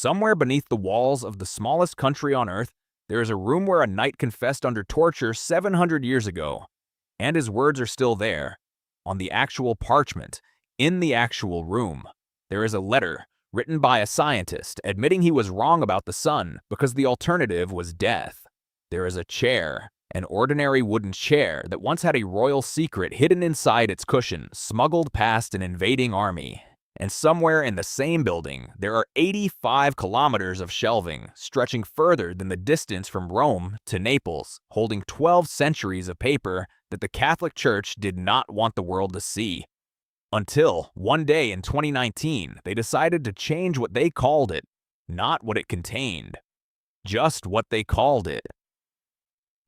Somewhere beneath the walls of the smallest country on earth, there is a room where a knight confessed under torture 700 years ago. And his words are still there, on the actual parchment, in the actual room. There is a letter, written by a scientist, admitting he was wrong about the sun because the alternative was death. There is a chair, an ordinary wooden chair that once had a royal secret hidden inside its cushion, smuggled past an invading army. And somewhere in the same building, there are 85 kilometers of shelving, stretching further than the distance from Rome to Naples, holding 12 centuries of paper that the Catholic Church did not want the world to see. Until, one day in 2019, they decided to change what they called it, not what it contained, just what they called it.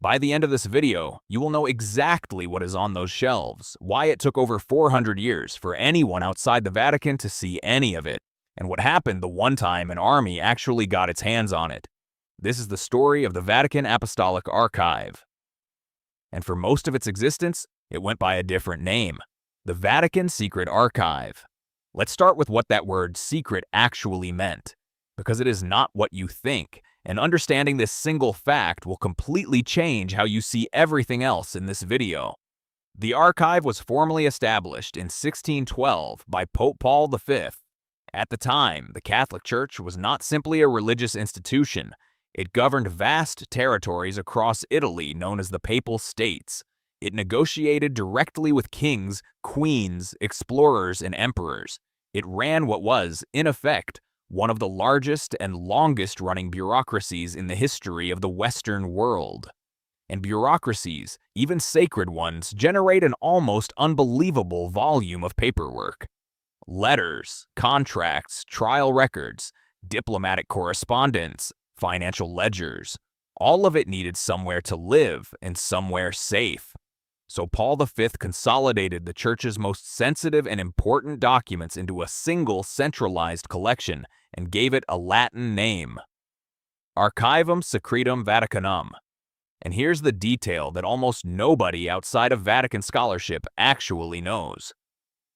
By the end of this video, you will know exactly what is on those shelves, why it took over 400 years for anyone outside the Vatican to see any of it, and what happened the one time an army actually got its hands on it. This is the story of the Vatican Apostolic Archive. And for most of its existence, it went by a different name, the Vatican Secret Archive. Let's start with what that word secret actually meant, because it is not what you think. And understanding this single fact will completely change how you see everything else in this video. The archive was formally established in 1612 by Pope Paul V. At the time, the Catholic Church was not simply a religious institution. It governed vast territories across Italy known as the Papal States. It negotiated directly with kings, queens, explorers, and emperors. It ran what was, in effect, one of the largest and longest-running bureaucracies in the history of the Western world. And bureaucracies, even sacred ones, generate an almost unbelievable volume of paperwork. Letters, contracts, trial records, diplomatic correspondence, financial ledgers. All of it needed somewhere to live and somewhere safe. So Paul V consolidated the Church's most sensitive and important documents into a single centralized collection and gave it a Latin name, Archivum Secretum Vaticanum. And here's the detail that almost nobody outside of Vatican scholarship actually knows.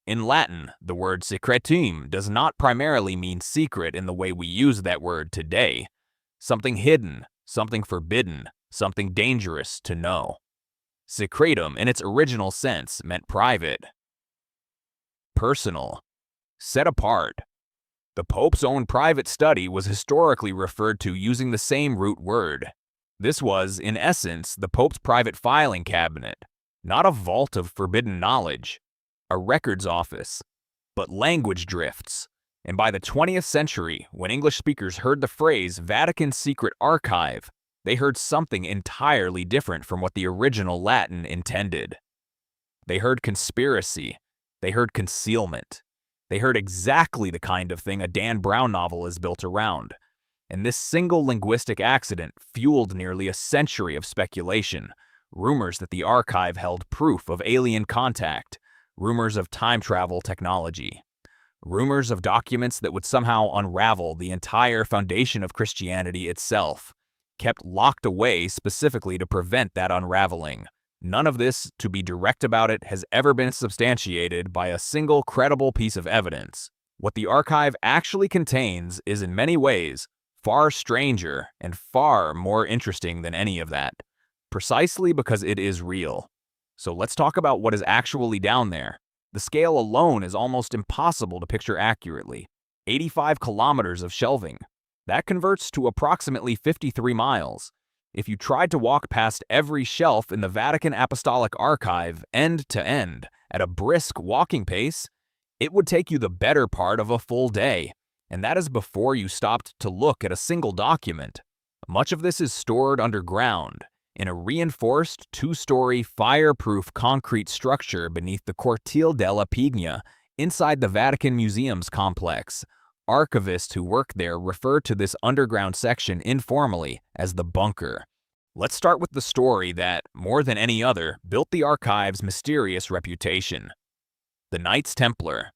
In Latin, the word secretum does not primarily mean secret in the way we use that word today. Something hidden, something forbidden, something dangerous to know. Secretum, in its original sense, meant private, personal, set apart. The Pope's own private study was historically referred to using the same root word. This was, in essence, the Pope's private filing cabinet, not a vault of forbidden knowledge, a records office, but language drifts. And by the 20th century, when English speakers heard the phrase Vatican Secret Archive, they heard something entirely different from what the original Latin intended. They heard conspiracy. They heard concealment. They heard exactly the kind of thing a Dan Brown novel is built around. And this single linguistic accident fueled nearly a century of speculation. Rumors that the archive held proof of alien contact. Rumors of time travel technology. Rumors of documents that would somehow unravel the entire foundation of Christianity itself, kept locked away specifically to prevent that unraveling. None of this, to be direct about it, has ever been substantiated by a single credible piece of evidence. What the archive actually contains is in many ways far stranger and far more interesting than any of that, precisely because it is real. So let's talk about what is actually down there. The scale alone is almost impossible to picture accurately. 85 kilometers of shelving. That converts to approximately 53 miles. If you tried to walk past every shelf in the Vatican Apostolic Archive end to end at a brisk walking pace, it would take you the better part of a full day. And that is before you stopped to look at a single document. Much of this is stored underground, in a reinforced two-story fireproof concrete structure beneath the Cortile della Pigna inside the Vatican Museums complex. Archivists who work there refer to this underground section informally as the bunker. Let's start with the story that, more than any other, built the archive's mysterious reputation. The Knights Templar.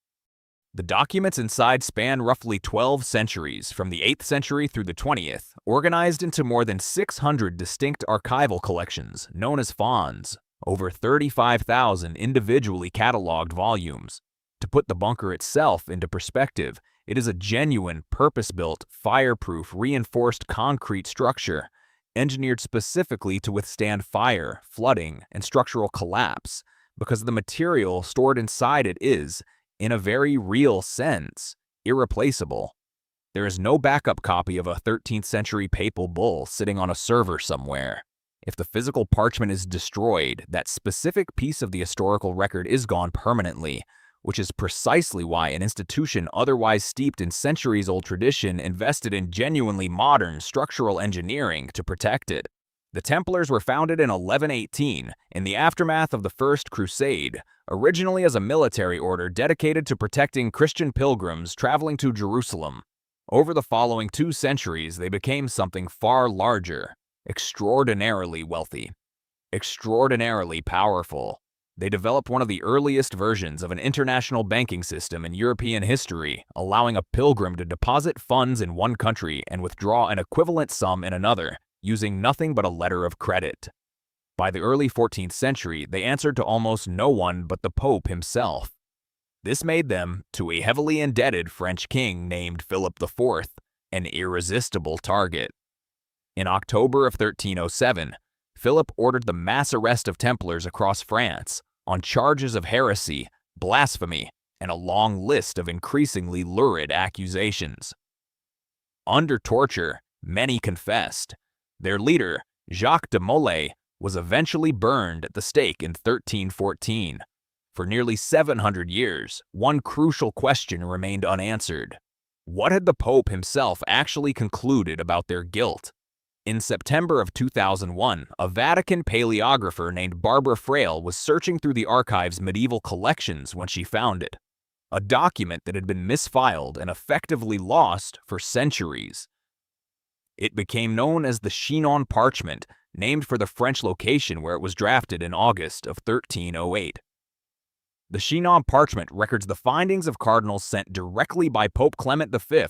The documents inside span roughly 12 centuries, from the 8th century through the 20th, organized into more than 600 distinct archival collections, known as fonds, over 35,000 individually cataloged volumes. To put the bunker itself into perspective, It is a genuine, purpose-built, fireproof, reinforced concrete structure, engineered specifically to withstand fire, flooding, and structural collapse, because the material stored inside it is, in a very real sense, irreplaceable. There is no backup copy of a 13th century papal bull sitting on a server somewhere. If the physical parchment is destroyed, that specific piece of the historical record is gone permanently, which is precisely why an institution otherwise steeped in centuries-old tradition invested in genuinely modern structural engineering to protect it. The Templars were founded in 1118, in the aftermath of the First Crusade, originally as a military order dedicated to protecting Christian pilgrims traveling to Jerusalem. Over the following 2 centuries, they became something far larger, extraordinarily wealthy, extraordinarily powerful. They developed one of the earliest versions of an international banking system in European history, allowing a pilgrim to deposit funds in one country and withdraw an equivalent sum in another, using nothing but a letter of credit. By the early 14th century, they answered to almost no one but the Pope himself. This made them, to a heavily indebted French king named Philip IV, an irresistible target. In October of 1307, Philip ordered the mass arrest of Templars across France on charges of heresy, blasphemy, and a long list of increasingly lurid accusations. Under torture, many confessed. Their leader, Jacques de Molay, was eventually burned at the stake in 1314. For nearly 700 years, one crucial question remained unanswered. What had the Pope himself actually concluded about their guilt? In September of 2001, a Vatican paleographer named Barbara Frail was searching through the archive's medieval collections when she found it. A document that had been misfiled and effectively lost for centuries. It became known as the Chinon Parchment, named for the French location where it was drafted in August of 1308. The Chinon Parchment records the findings of cardinals sent directly by Pope Clement V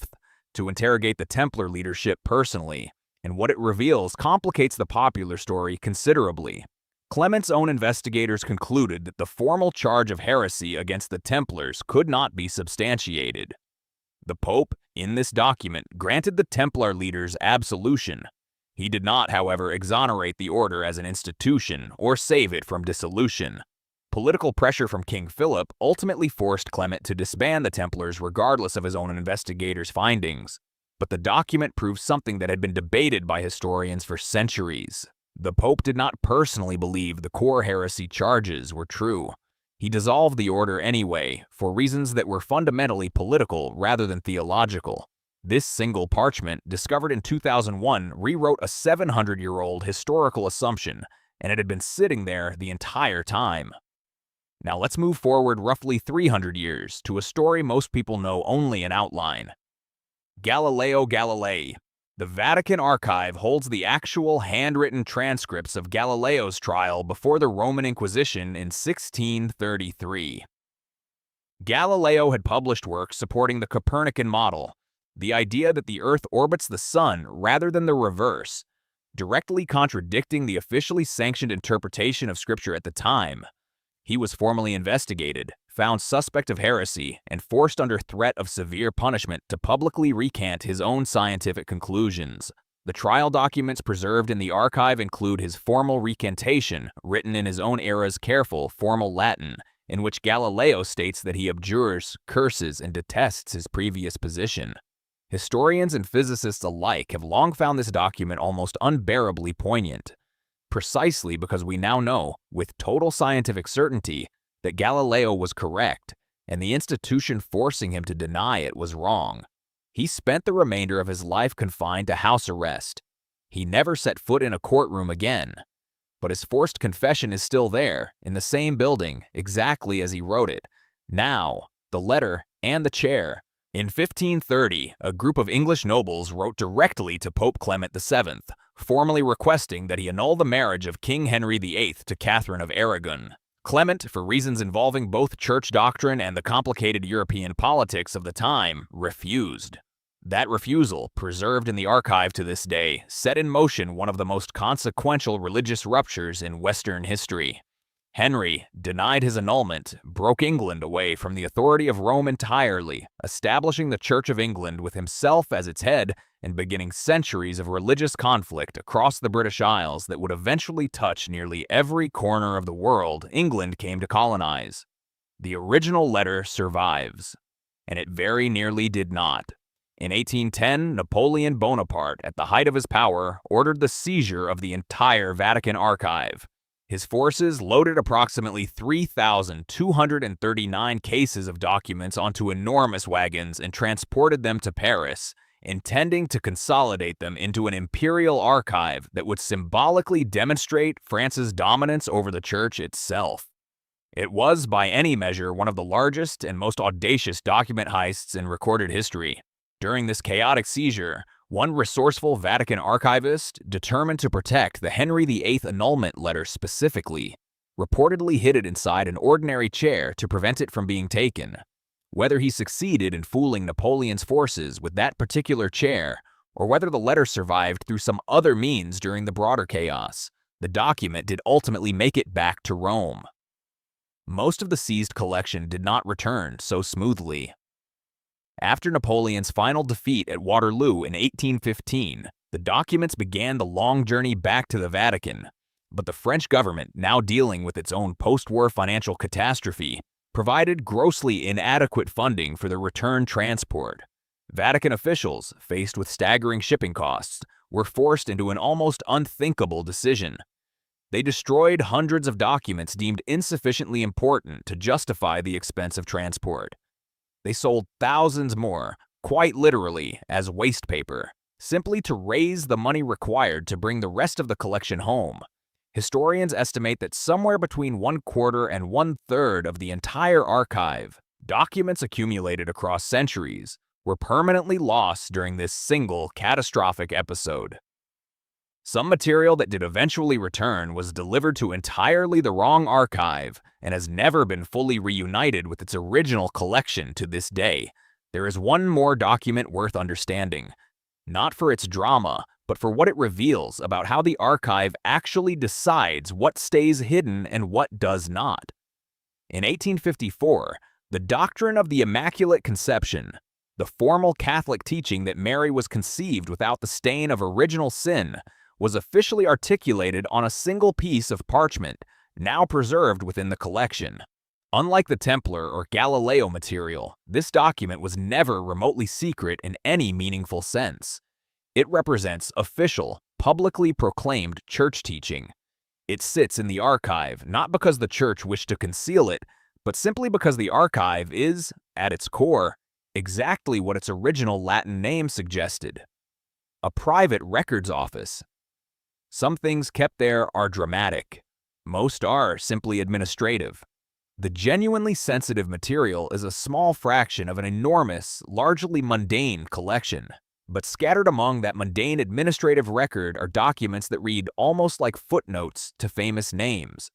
to interrogate the Templar leadership personally, and what it reveals complicates the popular story considerably. Clement's own investigators concluded that the formal charge of heresy against the Templars could not be substantiated. The Pope, in this document, granted the Templar leaders absolution. He did not, however, exonerate the order as an institution or save it from dissolution. Political pressure from King Philip ultimately forced Clement to disband the Templars regardless of his own investigators' findings. But the document proves something that had been debated by historians for centuries. The Pope did not personally believe the core heresy charges were true. He dissolved the order anyway, for reasons that were fundamentally political rather than theological. This single parchment, discovered in 2001, rewrote a 700-year-old historical assumption, and it had been sitting there the entire time. Now let's move forward roughly 300 years to a story most people know only in outline. Galileo Galilei. The Vatican Archive holds the actual handwritten transcripts of Galileo's trial before the Roman Inquisition in 1633. Galileo had published works supporting the Copernican model, the idea that the Earth orbits the Sun rather than the reverse, directly contradicting the officially sanctioned interpretation of Scripture at the time. He was formally investigated, found suspect of heresy, and forced under threat of severe punishment to publicly recant his own scientific conclusions. The trial documents preserved in the archive include his formal recantation, written in his own era's careful, formal Latin, in which Galileo states that he abjures, curses, and detests his previous position. Historians and physicists alike have long found this document almost unbearably poignant, precisely because we now know, with total scientific certainty, that Galileo was correct, and the institution forcing him to deny it was wrong. He spent the remainder of his life confined to house arrest. He never set foot in a courtroom again. But his forced confession is still there, in the same building, exactly as he wrote it. Now, the letter and the chair. In 1530, a group of English nobles wrote directly to Pope Clement VII, formally requesting that he annul the marriage of King Henry VIII to Catherine of Aragon. Clement, for reasons involving both church doctrine and the complicated European politics of the time, refused. That refusal, preserved in the archive to this day, set in motion one of the most consequential religious ruptures in Western history. Henry denied his annulment, broke England away from the authority of Rome entirely, establishing the Church of England with himself as its head and beginning centuries of religious conflict across the British Isles that would eventually touch nearly every corner of the world England came to colonize. The original letter survives, and it very nearly did not. In 1810, Napoleon Bonaparte, at the height of his power, ordered the seizure of the entire Vatican Archive. His forces loaded approximately 3,239 cases of documents onto enormous wagons and transported them to Paris, intending to consolidate them into an imperial archive that would symbolically demonstrate France's dominance over the church itself. It was, by any measure, one of the largest and most audacious document heists in recorded history. During this chaotic seizure, one resourceful Vatican archivist, determined to protect the Henry VIII annulment letter specifically, reportedly hid it inside an ordinary chair to prevent it from being taken. Whether he succeeded in fooling Napoleon's forces with that particular chair, or whether the letter survived through some other means during the broader chaos, the document did ultimately make it back to Rome. Most of the seized collection did not return so smoothly. After Napoleon's final defeat at Waterloo in 1815, the documents began the long journey back to the Vatican. But the French government, now dealing with its own post-war financial catastrophe, provided grossly inadequate funding for their return transport. Vatican officials, faced with staggering shipping costs, were forced into an almost unthinkable decision. They destroyed hundreds of documents deemed insufficiently important to justify the expense of transport. They sold thousands more, quite literally, as waste paper, simply to raise the money required to bring the rest of the collection home. Historians estimate that somewhere between 1/4 and 1/3 of the entire archive, documents accumulated across centuries, were permanently lost during this single catastrophic episode. Some material that did eventually return was delivered to entirely the wrong archive and has never been fully reunited with its original collection to this day. There is one more document worth understanding, not for its drama, but for what it reveals about how the archive actually decides what stays hidden and what does not. In 1854, the doctrine of the Immaculate Conception, the formal Catholic teaching that Mary was conceived without the stain of original sin, was officially articulated on a single piece of parchment, now preserved within the collection. Unlike the Templar or Galileo material, this document was never remotely secret in any meaningful sense. It represents official, publicly proclaimed church teaching. It sits in the archive not because the church wished to conceal it, but simply because the archive is, at its core, exactly what its original Latin name suggested: a private records office. Some things kept there are dramatic. Most are simply administrative. The genuinely sensitive material is a small fraction of an enormous, largely mundane collection. But scattered among that mundane administrative record are documents that read almost like footnotes to famous names.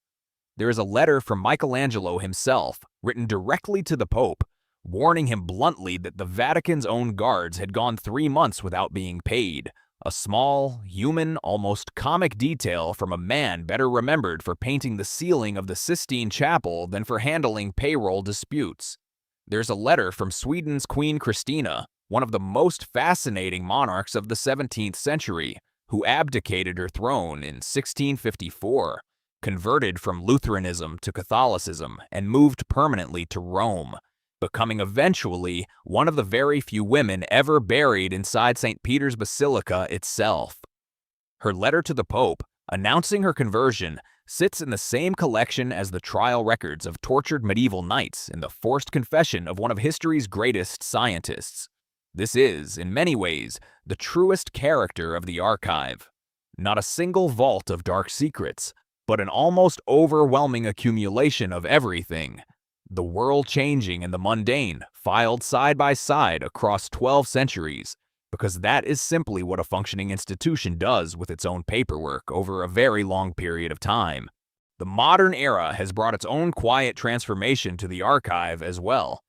There is a letter from Michelangelo himself, written directly to the Pope, warning him bluntly that the Vatican's own guards had gone 3 months without being paid. A small, human, almost comic detail from a man better remembered for painting the ceiling of the Sistine Chapel than for handling payroll disputes. There's a letter from Sweden's Queen Christina, one of the most fascinating monarchs of the 17th century, who abdicated her throne in 1654, converted from Lutheranism to Catholicism, and moved permanently to Rome, becoming eventually one of the very few women ever buried inside St. Peter's Basilica itself. Her letter to the Pope, announcing her conversion, sits in the same collection as the trial records of tortured medieval knights in the forced confession of one of history's greatest scientists. This is, in many ways, the truest character of the archive. Not a single vault of dark secrets, but an almost overwhelming accumulation of everything. The world-changing and the mundane, filed side by side across 12 centuries, because that is simply what a functioning institution does with its own paperwork over a very long period of time. The modern era has brought its own quiet transformation to the archive as well.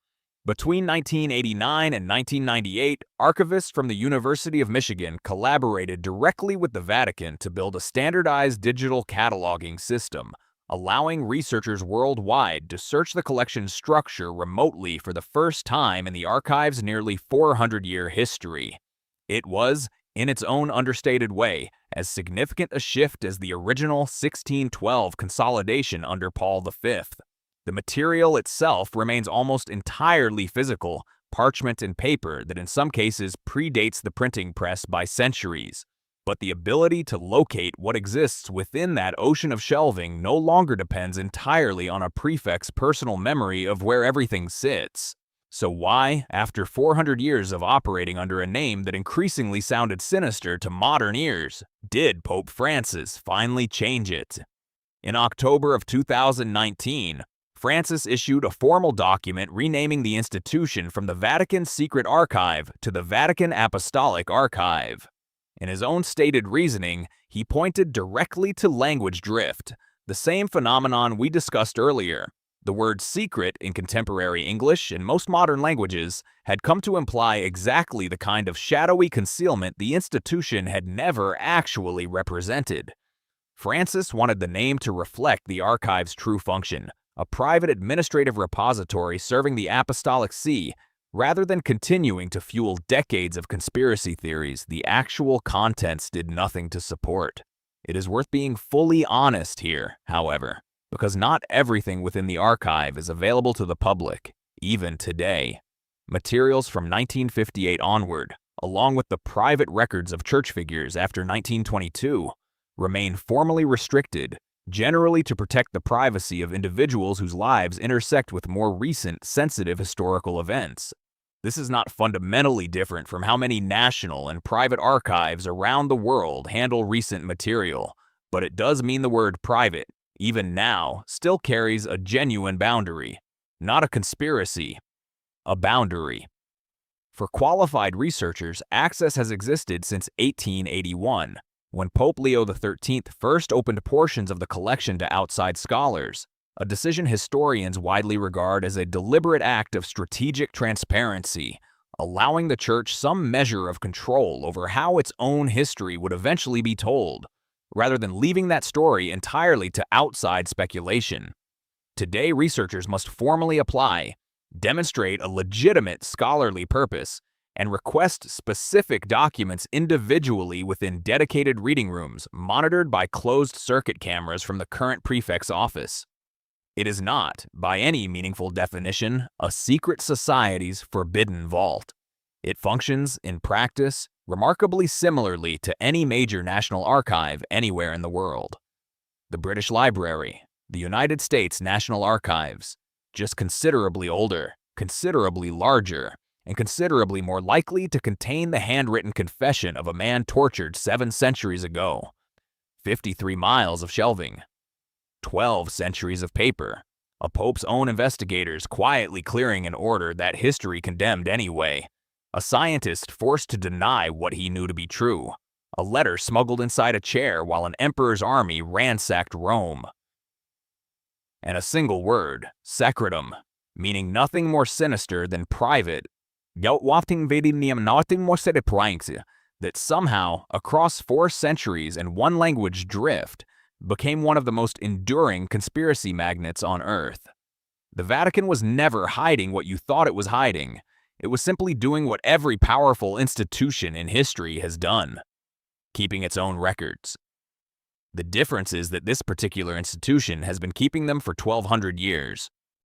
Between 1989 and 1998, archivists from the University of Michigan collaborated directly with the Vatican to build a standardized digital cataloging system, allowing researchers worldwide to search the collection's structure remotely for the first time in the archive's nearly 400-year history. It was, in its own understated way, as significant a shift as the original 1612 consolidation under Paul V. The material itself remains almost entirely physical, parchment and paper that in some cases predates the printing press by centuries. But the ability to locate what exists within that ocean of shelving no longer depends entirely on a prefect's personal memory of where everything sits. So why, after 400 years of operating under a name that increasingly sounded sinister to modern ears, did Pope Francis finally change it? In October of 2019, Francis issued a formal document renaming the institution from the Vatican's secret archive to the Vatican Apostolic Archive. In his own stated reasoning, he pointed directly to language drift, the same phenomenon we discussed earlier. The word secret in contemporary English and most modern languages had come to imply exactly the kind of shadowy concealment the institution had never actually represented. Francis wanted the name to reflect the archive's true function, a private administrative repository serving the Apostolic See, rather than continuing to fuel decades of conspiracy theories the actual contents did nothing to support. It is worth being fully honest here, however, because not everything within the archive is available to the public, even today. Materials from 1958 onward, along with the private records of church figures after 1922, remain formally restricted, generally to protect the privacy of individuals whose lives intersect with more recent, sensitive historical events. This is not fundamentally different from how many national and private archives around the world handle recent material, but it does mean the word private, even now, still carries a genuine boundary, not a conspiracy, a boundary. For qualified researchers, access has existed since 1881, when Pope Leo XIII first opened portions of the collection to outside scholars, a decision historians widely regard as a deliberate act of strategic transparency, allowing the Church some measure of control over how its own history would eventually be told, rather than leaving that story entirely to outside speculation. Today, researchers must formally apply, demonstrate a legitimate scholarly purpose, and request specific documents individually within dedicated reading rooms monitored by closed-circuit cameras from the current prefect's office. It is not, by any meaningful definition, a secret society's forbidden vault. It functions, in practice, remarkably similarly to any major national archive anywhere in the world. The British Library, the United States National Archives, just considerably older, considerably larger, and considerably more likely to contain the handwritten confession of a man tortured 7 centuries ago, 53 miles of shelving, 12 centuries of paper, a pope's own investigators quietly clearing an order that history condemned anyway, a scientist forced to deny what he knew to be true, a letter smuggled inside a chair while an emperor's army ransacked Rome, and a single word, secretum, meaning nothing more sinister than private, that somehow, across 4 centuries and 1 language drift, became one of the most enduring conspiracy magnets on Earth. The Vatican was never hiding what you thought it was hiding. It was simply doing what every powerful institution in history has done, keeping its own records. The difference is that this particular institution has been keeping them for 1,200 years.